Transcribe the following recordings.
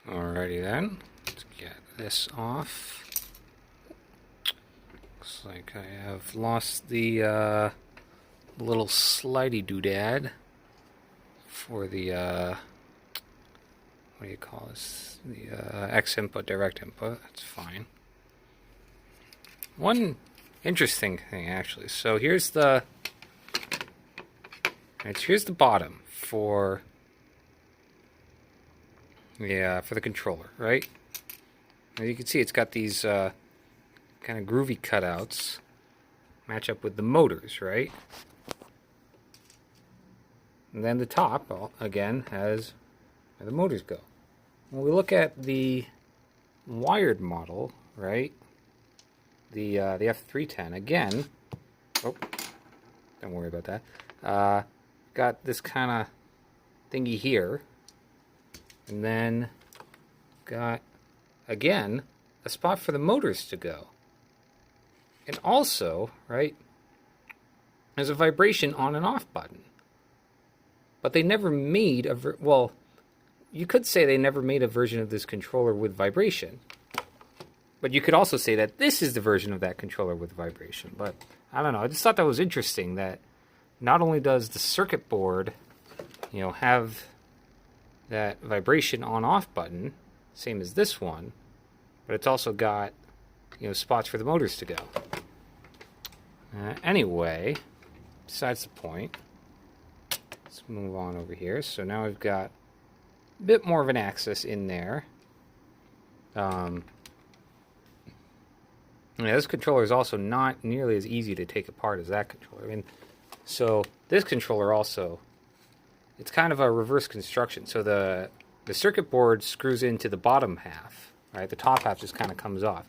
Alrighty then, let's get this off. Looks like I have lost the little slidey doodad for the what do you call this? The X input, direct input. That's fine. One interesting thing actually. So here's the bottom for the controller, right? As you can see, it's got these kind of groovy cutouts, match up with the motors, right? And then the top, again, has where the motors go. When we look at the wired model, right? The F310, again, oh, don't worry about that. Got this kind of thingy here. And then got, again, a spot for the motors to go. And also, right, there's a vibration on and off button. But they never made a, well, you could say they never made a version of this controller with vibration. But you could also say that this is the version of that controller with vibration. But I don't know, I just thought that was interesting that not only does the circuit board, have that vibration on-off button, same as this one, but it's also got, spots for the motors to go. Anyway, besides the point, let's move on over here. So now we've got a bit more of an axis in there. This controller is also not nearly as easy to take apart as that controller. So this controller also, it's kind of a reverse construction. So the circuit board screws into the bottom half, right? The top half just kind of comes off.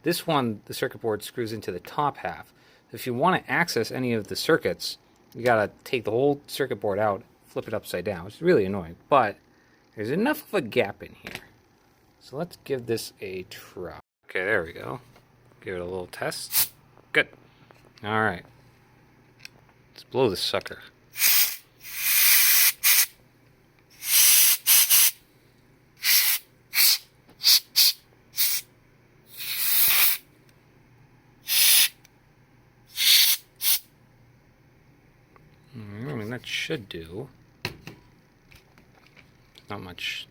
This one, the circuit board screws into the top half. If you want to access any of the circuits, you got to take the whole circuit board out, flip it upside down, which is really annoying. But there's enough of a gap in here. So let's give this a try. Okay, there we go. Give it a little test. Good. All right. Let's blow this sucker. That should do. Not much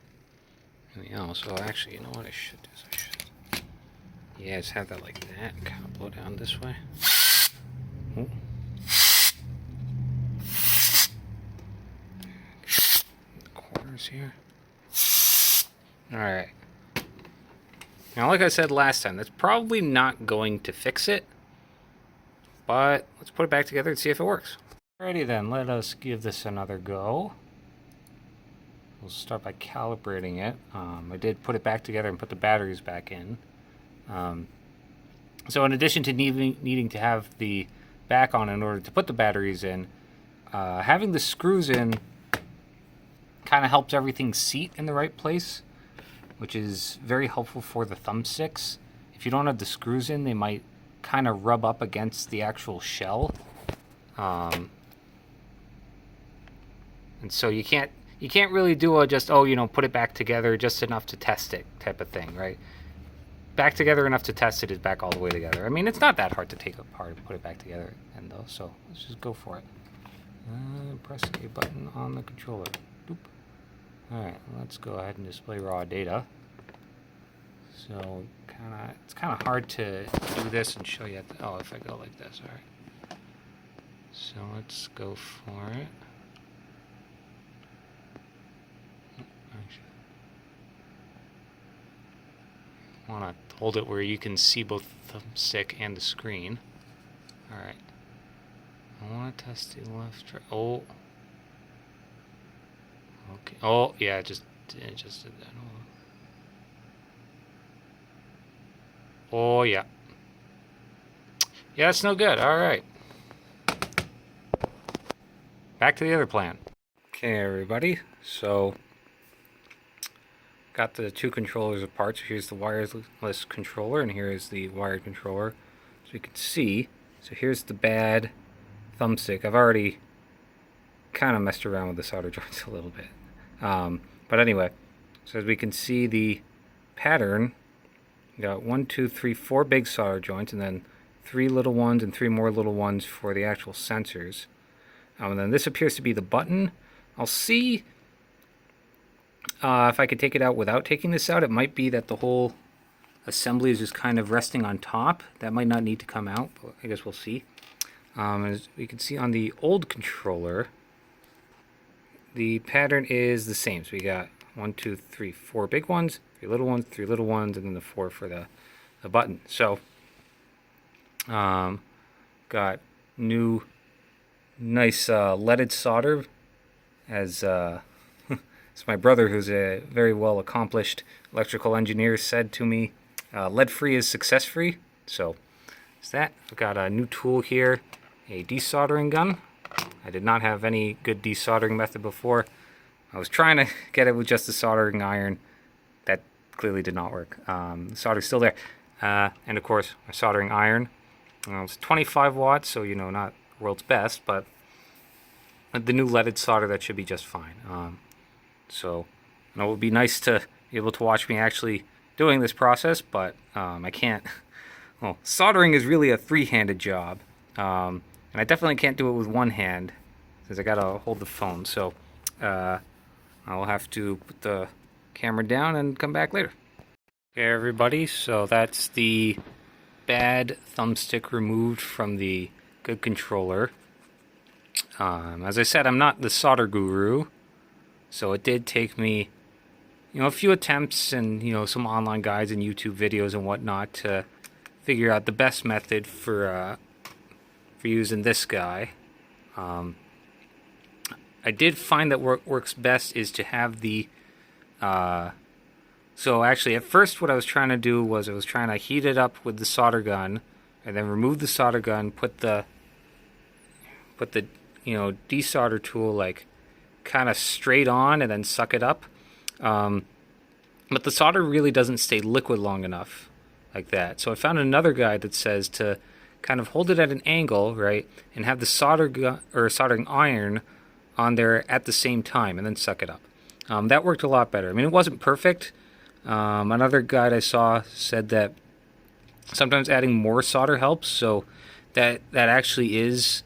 anything else. Oh, actually, you know what I should do? Yeah, just have that like that and kind of blow down this way. Ooh. The corners here. Alright. Now, like I said last time, that's probably not going to fix it. But let's put it back together and see if it works. Alrighty then, let us give this another go. We'll start by calibrating it. I did put it back together and put the batteries back in. So in addition to needing to have the back on in order to put the batteries in, having the screws in kind of helps everything seat in the right place, which is very helpful for the thumbsticks. If you don't have the screws in, they might kind of rub up against the actual shell. And so you can't really do a just, put it back together just enough to test it type of thing, right? Back together enough to test it is back all the way together. I mean, it's not that hard to take apart and put it back together, though. So let's just go for it. Press a button on the controller. Doop. All right, let's go ahead and display raw data. So it's kind of hard to do this and show you. If I go like this, all right. So let's go for it. I want to hold it where you can see both the thumbstick and the screen. Alright. I want to test the left, right. Oh. Okay. Oh, yeah, it just did that. Oh, yeah. Yeah, that's no good. Alright. Back to the other plan. Okay, everybody. So got the two controllers apart. So here's the wireless controller and here is the wired controller. So you can see, so here's the bad thumbstick. I've already kind of messed around with the solder joints a little bit. But anyway, So as we can see, the pattern, you got 1, 2, 3, 4 big solder joints, and then 3 little ones and 3 more little ones for the actual sensors. And then this appears to be the button. I'll see if I could take it out without taking this out. It might be that the whole assembly is just kind of resting on top. That might not need to come out, but I guess we'll see. As we can see on the old controller, the pattern is the same. So we got 1, 2, 3, 4 big ones, 3 little ones, 3 little ones, and then the 4 for the button. So, got new, nice leaded solder, as as my brother, who's a very well accomplished electrical engineer, said to me, lead-free is success-free. So, it's that. I've got a new tool here, a desoldering gun. I did not have any good desoldering method before. I was trying to get it with just the soldering iron. That clearly did not work. The solder's still there. And of course, my soldering iron. It's 25 watts, so you know, not world's best, but with the new leaded solder, that should be just fine. So, you know, it would be nice to be able to watch me actually doing this process, but I can't. Well, soldering is really a three-handed job, and I definitely can't do it with one hand, since I gotta hold the phone. So, I'll have to put the camera down and come back later. Okay, everybody, so that's the bad thumbstick removed from the good controller. As I said, I'm not the solder guru, so it did take me, you know, a few attempts and, you know, some online guides and YouTube videos and whatnot to figure out the best method for using this guy. I did find that what works best is to have the, so actually at first what I was trying to do was I was trying to heat it up with the solder gun and then remove the solder gun, put the you know, desolder tool like kind of straight on and then suck it up. But the solder really doesn't stay liquid long enough like that. So I found another guide that says to kind of hold it at an angle, right, and have the solder gun or soldering iron on there at the same time and then suck it up. That worked a lot better. I mean, it wasn't perfect. Another guide I saw said that sometimes adding more solder helps, so that actually is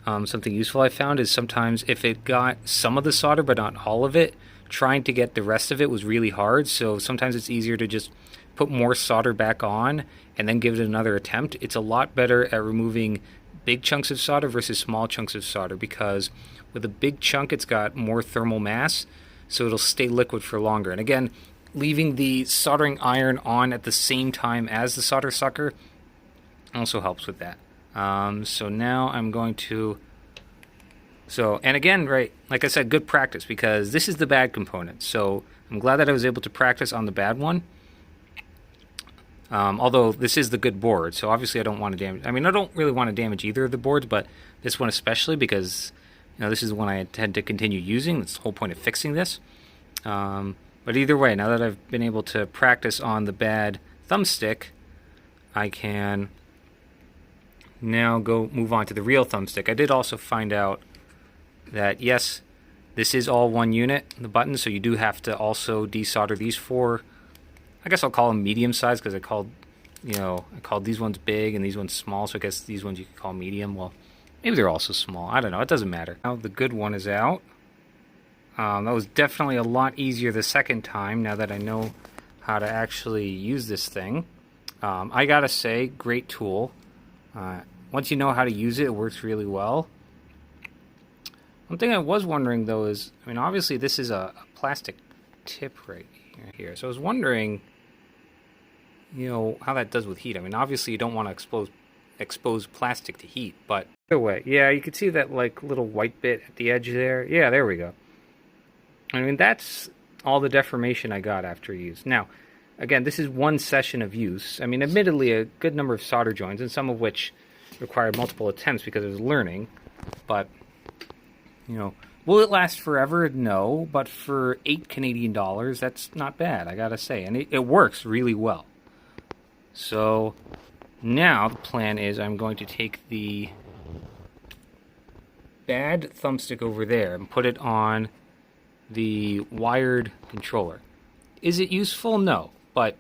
something useful I found is sometimes if it got some of the solder but not all of it, trying to get the rest of it was really hard. So sometimes it's easier to just put more solder back on and then give it another attempt. It's a lot better at removing big chunks of solder versus small chunks of solder, because with a big chunk it's got more thermal mass, so it'll stay liquid for longer. And again, leaving the soldering iron on at the same time as the solder sucker also helps with that. So now I'm going to, and again, right, like I said, good practice, because this is the bad component. So I'm glad that I was able to practice on the bad one. Although this is the good board, so obviously I don't want to damage, I mean, I don't really want to damage either of the boards, but this one especially, because, you know, this is the one I intend to continue using. That's the whole point of fixing this. But either way, now that I've been able to practice on the bad thumbstick, I can now go move on to the real thumbstick. I did also find out that, yes, this is all one unit, the buttons, so you do have to also desolder these four. I guess I'll call them medium size, because I called these ones big and these ones small, so I guess these ones you could call medium. Well, maybe they're also small. I don't know. It doesn't matter. Now the good one is out. That was definitely a lot easier the second time, now that I know how to actually use this thing. I gotta say, great tool. Once you know how to use it, it works really well. One thing I was wondering, though, is, I mean, obviously this is a plastic tip right here. So I was wondering, you know, how that does with heat. I mean, obviously you don't want to expose plastic to heat, but either way, yeah, you can see that like little white bit at the edge there. Yeah, there we go. I mean, that's all the deformation I got after use. Now, again, this is one session of use. I mean, admittedly, a good number of solder joints, and some of which required multiple attempts because I was learning, but, you know, will it last forever? No, but for $8 Canadian, that's not bad, I gotta say, and it works really well. So now the plan is I'm going to take the bad thumbstick over there and put it on the wired controller. Is it useful? No. But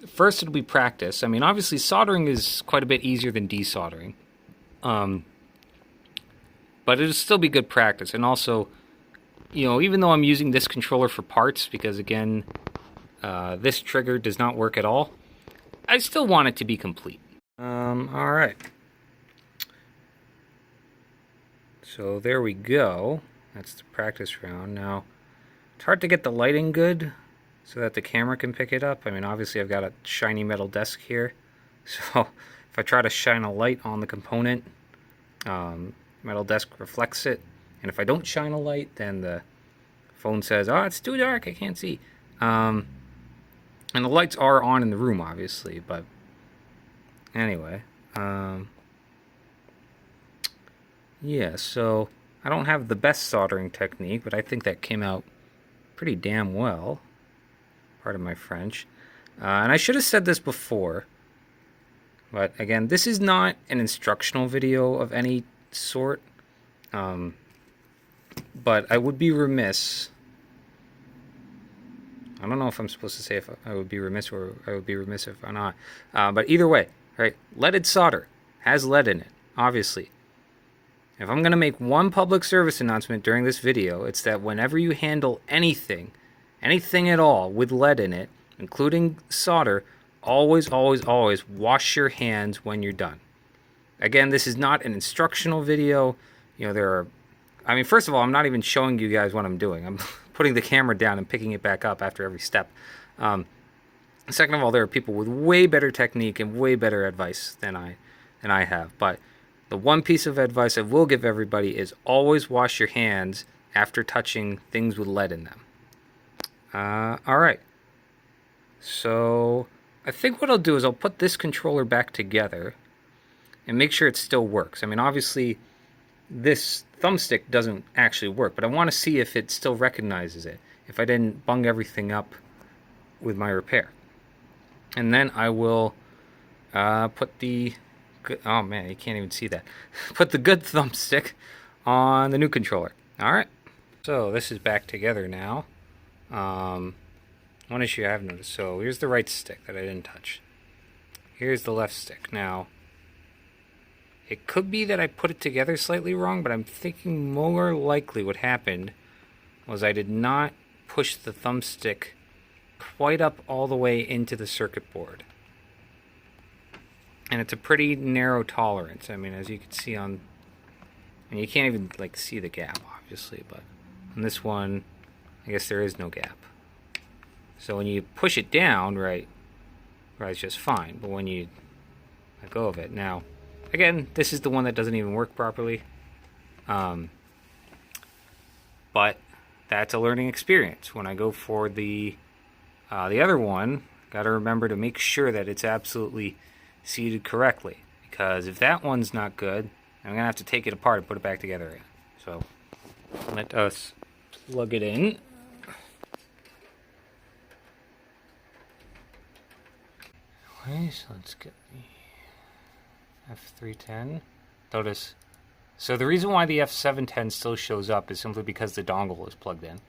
first it'll be practice. I mean, obviously soldering is quite a bit easier than desoldering. But it'll still be good practice. And also, you know, even though I'm using this controller for parts, because again, this trigger does not work at all, I still want it to be complete. Alright. So there we go. That's the practice round. Now, it's hard to get the lighting good so that the camera can pick it up. I mean, obviously I've got a shiny metal desk here. So if I try to shine a light on the component, metal desk reflects it. And if I don't shine a light, then the phone says, oh, it's too dark, I can't see. And the lights are on in the room, obviously, but anyway. Yeah, so I don't have the best soldering technique, but I think that came out pretty damn well. Pardon my French. And I should have said this before, but again, this is not an instructional video of any sort. But I would be remiss. I don't know if I'm supposed to say if I would be remiss or I would be remiss if I'm not. But either way, right? Leaded solder has lead in it, obviously. If I'm going to make one public service announcement during this video, it's that whenever you handle anything at all with lead in it, including solder, always, always, always wash your hands when you're done. Again, this is not an instructional video. You know, I mean, first of all, I'm not even showing you guys what I'm doing. I'm putting the camera down and picking it back up after every step. Second of all, there are people with way better technique and way better advice than I have. But the one piece of advice I will give everybody is always wash your hands after touching things with lead in them. All right. So I think what I'll do is I'll put this controller back together and make sure it still works. I mean, obviously, this thumbstick doesn't actually work, but I want to see if it still recognizes it, if I didn't bung everything up with my repair. And then I will put the good, oh man, you can't even see that. Put the good thumbstick on the new controller. All right. So this is back together now. One issue I have noticed. So here's the right stick that I didn't touch. Here's the left stick. Now, it could be that I put it together slightly wrong, but I'm thinking more likely what happened was I did not push the thumbstick quite up all the way into the circuit board. And it's a pretty narrow tolerance. I mean, as you can see on, and you can't even like see the gap, obviously, but on this one, I guess there is no gap. So when you push it down, right, it's just fine. But when you let go of it, now, again, this is the one that doesn't even work properly. But that's a learning experience. When I go for the other one, got to remember to make sure that it's absolutely seated correctly. Because if that one's not good, I'm going to have to take it apart and put it back together again. So let us plug it in. Okay, so let's get the F310. Notice, so the reason why the F710 still shows up is simply because the dongle is plugged in.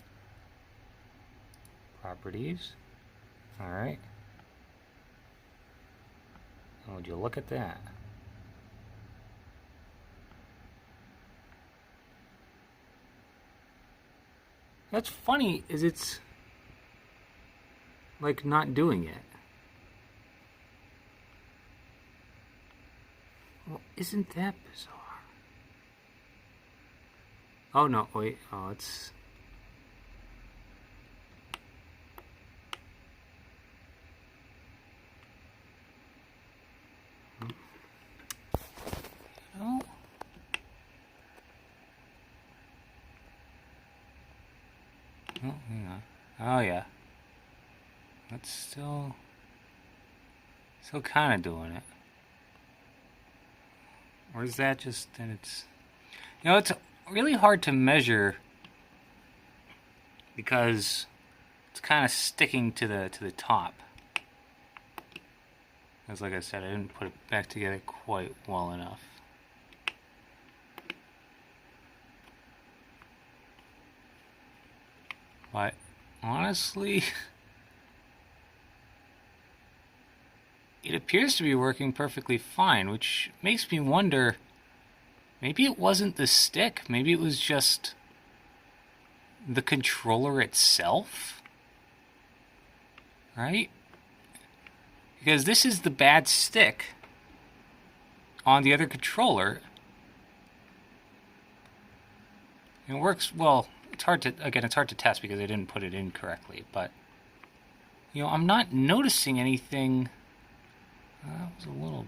Properties. Alright. Oh, would you look at that? What's funny is it's like not doing it. Well, isn't that bizarre? Oh no, wait, oh it's... No? Oh, hang on. Oh yeah. That's still kind of doing it. Or is that just that it's... You know, it's really hard to measure because it's kind of sticking to the top. Because like I said, I didn't put it back together quite well enough. But honestly, it appears to be working perfectly fine, which makes me wonder, maybe it wasn't the stick, maybe it was just the controller itself, right? Because this is the bad stick on the other controller. It works well. It's hard to test because I didn't put it in correctly, but I'm not noticing anything. That was a little,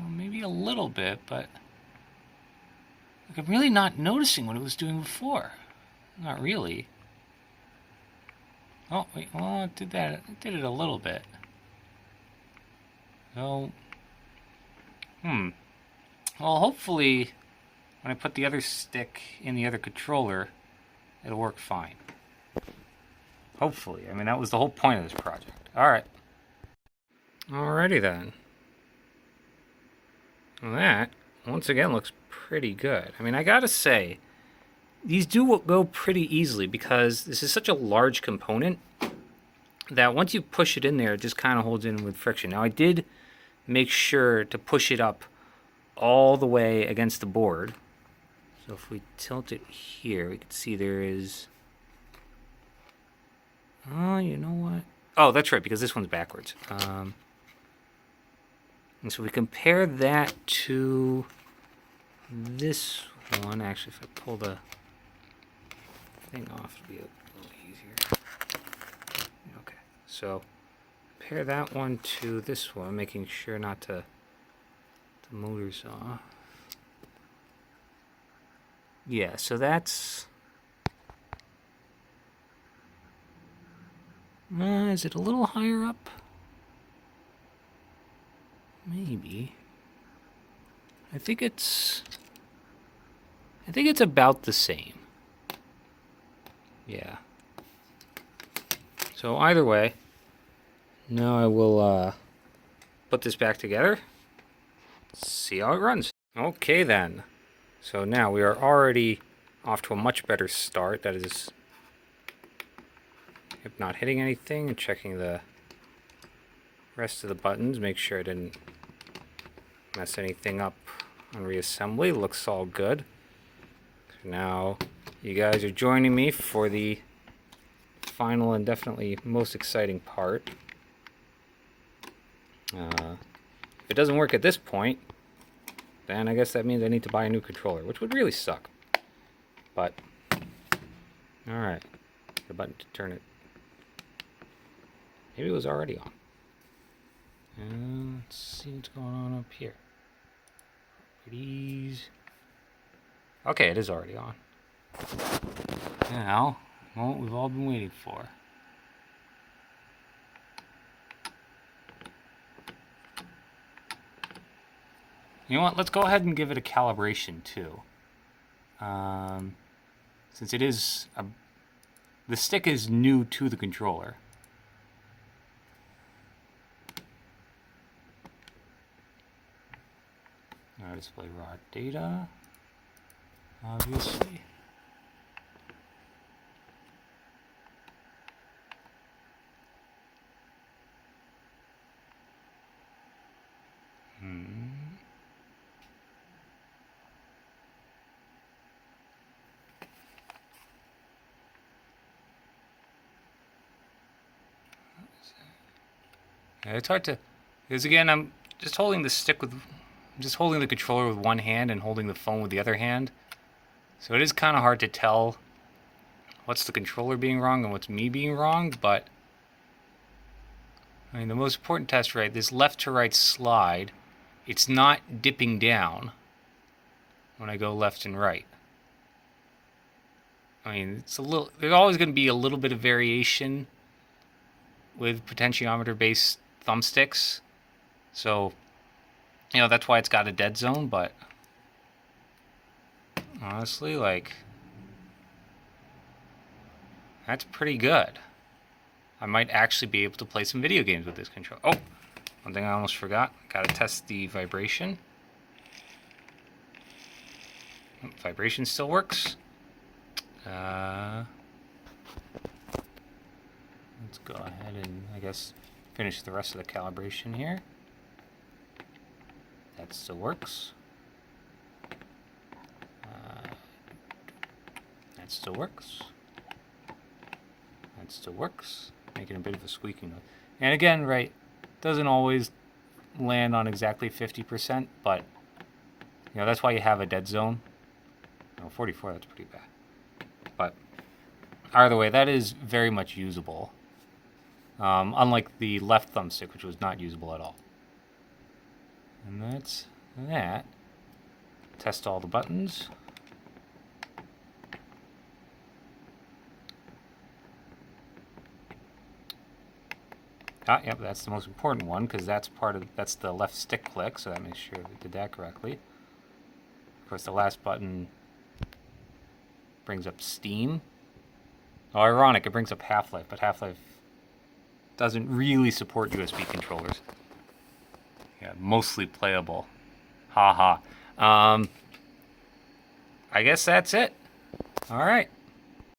maybe a little bit, but I'm really not noticing what it was doing before. Not really. Oh wait, well, it did that. It did it a little bit. So, well, hopefully, when I put the other stick in the other controller, it'll work fine. Hopefully. I mean, that was the whole point of this project. Alright. Alrighty then. Well, that, once again, looks pretty good. I mean, I gotta say, these do go pretty easily because this is such a large component that once you push it in there, it just kind of holds in with friction. Now, I did make sure to push it up all the way against the board. So if we tilt it here, we can see there is... Oh, you know what? Oh, that's right, because this one's backwards. And so we compare that to this one. Actually, if I pull the thing off, it'll be a little easier. Okay, so compare that one to this one, making sure not to the motor's off. Yeah, so that's... is it a little higher up? Maybe. I think it's about the same. Yeah. So either way, now I will put this back together. See how it runs. Okay then. So now we are already off to a much better start. That is, if not hitting anything, and checking the rest of the buttons, make sure I didn't mess anything up on reassembly. Looks all good. So now you guys are joining me for the final and definitely most exciting part. If it doesn't work at this point, then I guess that means I need to buy a new controller, which would really suck. But, alright. The button to turn it. Maybe it was already on. Let's see what's going on up here. Please. Okay, it is already on. Now, what we've all been waiting for. You know what? Let's go ahead and give it a calibration too. Since it is the stick is new to the controller. Our display raw data, obviously. Yeah, it's hard to, because again, I'm just holding the stick with, I'm just holding the controller with one hand and holding the phone with the other hand. So it is kind of hard to tell what's the controller being wrong and what's me being wrong, but I mean, the most important test, right, this left to right slide, it's not dipping down when I go left and right. I mean, it's a little, there's always going to be a little bit of variation with potentiometer-based thumbsticks. So, you know, that's why it's got a dead zone, but honestly, like, that's pretty good. I might actually be able to play some video games with this controller. Oh, one thing I almost forgot. Gotta test the vibration. Vibration still works. Let's go ahead and, I guess, finish the rest of the calibration here. That still works. That still works. That still works. Making a bit of a squeaking noise. And again, right, doesn't always land on exactly 50%, but you know, that's why you have a dead zone. Oh, 44, that's pretty bad. But either way, that is very much usable. Unlike the left thumbstick, which was not usable at all. And that's that. Test all the buttons. Ah, yep, that's the most important one because that's that's the left stick click, so that makes sure we did that correctly. Of course, the last button brings up Steam. Oh, ironic, it brings up Half-Life, but Half-Life doesn't really support USB controllers. Yeah, mostly playable. Haha. I guess that's it. All right.